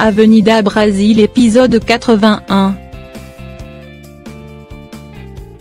Avenida Brasil épisode 81.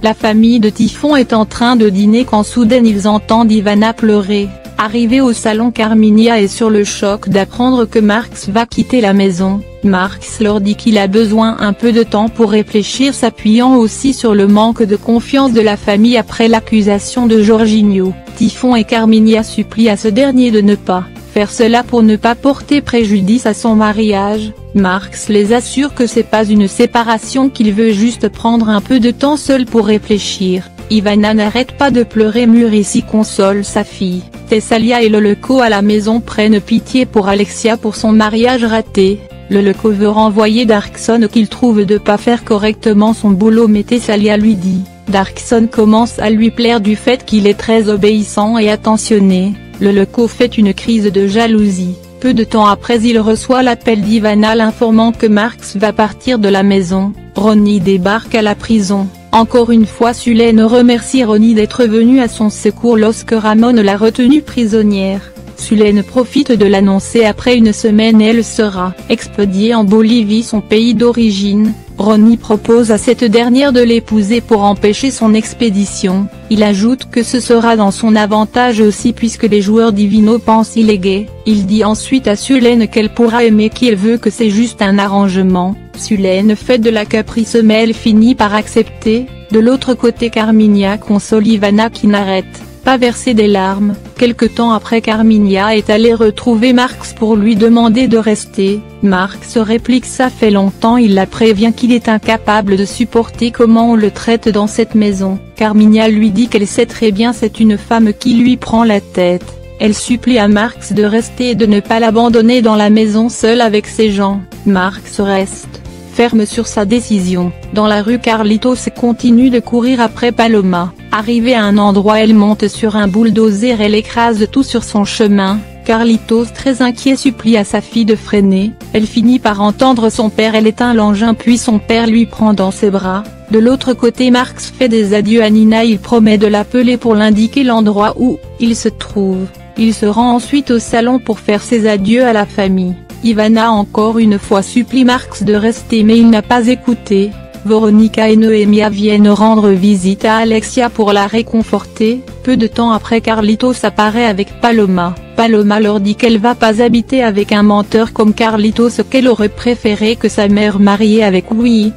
La famille de Typhon est en train de dîner quand soudain ils entendent Ivana pleurer. Arrivée au salon, Carminha est sur le choc d'apprendre que Marx va quitter la maison. Marx leur dit qu'il a besoin un peu de temps pour réfléchir, s'appuyant aussi sur le manque de confiance de la famille après l'accusation de Jorginho. Typhon et Carminha supplient à ce dernier de ne pas faire cela pour ne pas porter préjudice à son mariage. Marx les assure que c'est pas une séparation, qu'il veut juste prendre un peu de temps seul pour réfléchir. Ivana n'arrête pas de pleurer, Muricy console sa fille. Thessalia et Leleko à la maison prennent pitié pour Alexia pour son mariage raté. Leleko veut renvoyer Darkson qu'il trouve de pas faire correctement son boulot, mais Thessalia lui dit. Darkson commence à lui plaire du fait qu'il est très obéissant et attentionné. Leleko fait une crise de jalousie. Peu de temps après, il reçoit l'appel d'Ivana l'informant que Marx va partir de la maison. Ronnie débarque à la prison. Encore une fois, Sulène remercie Ronnie d'être venu à son secours lorsque Ramon l'a retenue prisonnière. Sulène profite de l'annoncer. Après une semaine, elle sera expédiée en Bolivie, son pays d'origine. Ronnie propose à cette dernière de l'épouser pour empêcher son expédition. Il ajoute que ce sera dans son avantage aussi puisque les joueurs Divino pensent il est gay. Il dit ensuite à Sulène qu'elle pourra aimer qui elle veut, que c'est juste un arrangement. Sulène fait de la caprice mais elle finit par accepter. De l'autre côté, Carminha console Ivana qui n'arrête pas verser des larmes. Quelque temps après, Carminha est allée retrouver Marx pour lui demander de rester. Marx réplique ça fait longtemps, il la prévient qu'il est incapable de supporter comment on le traite dans cette maison. Carminha lui dit qu'elle sait très bien, c'est une femme qui lui prend la tête. Elle supplie à Marx de rester et de ne pas l'abandonner dans la maison seule avec ses gens. Marx reste ferme sur sa décision. Dans la rue, Carlitos continue de courir après Paloma. Arrivée à un endroit, elle monte sur un bulldozer, elle écrase tout sur son chemin. Carlitos, très inquiet, supplie à sa fille de freiner. Elle finit par entendre son père, elle éteint l'engin puis son père lui prend dans ses bras. De l'autre côté, Marx fait des adieux à Nina, il promet de l'appeler pour l'indiquer l'endroit où il se trouve. Il se rend ensuite au salon pour faire ses adieux à la famille. Ivana encore une fois supplie Marx de rester mais il n'a pas écouté. Veronica et Noémia viennent rendre visite à Alexia pour la réconforter. Peu de temps après, Carlitos apparaît avec Paloma. Paloma leur dit qu'elle va pas habiter avec un menteur comme Carlitos, qu'elle aurait préféré que sa mère mariée avec lui.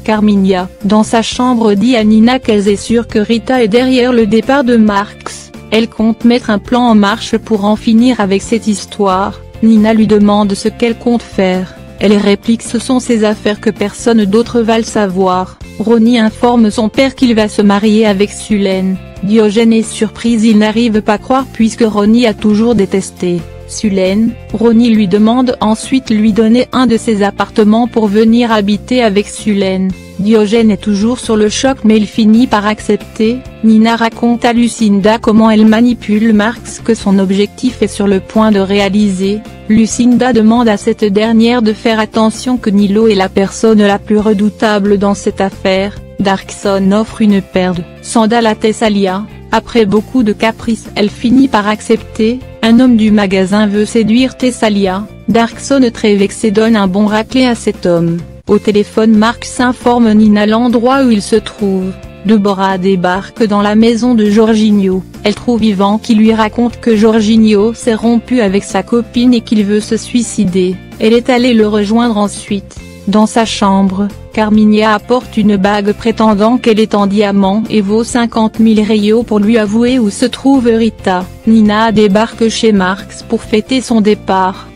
Carminha, dans sa chambre, dit à Nina qu'elle est sûre que Rita est derrière le départ de Marx. Elle compte mettre un plan en marche pour en finir avec cette histoire. Nina lui demande ce qu'elle compte faire. Elle réplique ce sont ses affaires, que personne d'autre va le savoir. Ronnie informe son père qu'il va se marier avec Sulène. Diogène est surprise, il n'arrive pas à croire puisque Ronnie a toujours détesté Sulène. Ronnie lui demande ensuite lui donner un de ses appartements pour venir habiter avec Sulène. Diogène est toujours sur le choc mais il finit par accepter. Nina raconte à Lucinda comment elle manipule Marx, que son objectif est sur le point de réaliser. Lucinda demande à cette dernière de faire attention, que Nilo est la personne la plus redoutable dans cette affaire. Darkson offre une paire de sandales à Thessalia. Après beaucoup de caprices, elle finit par accepter. Un homme du magasin veut séduire Thessalia. Darkson, très vexé, donne un bon raclé à cet homme. Au téléphone, Marx informe Nina l'endroit où il se trouve. Deborah débarque dans la maison de Jorginho. Elle trouve Ivan qui lui raconte que Jorginho s'est rompu avec sa copine et qu'il veut se suicider. Elle est allée le rejoindre ensuite. Dans sa chambre, Carminha apporte une bague prétendant qu'elle est en diamant et vaut 50 000 reaux pour lui avouer où se trouve Rita. Nina débarque chez Marx pour fêter son départ.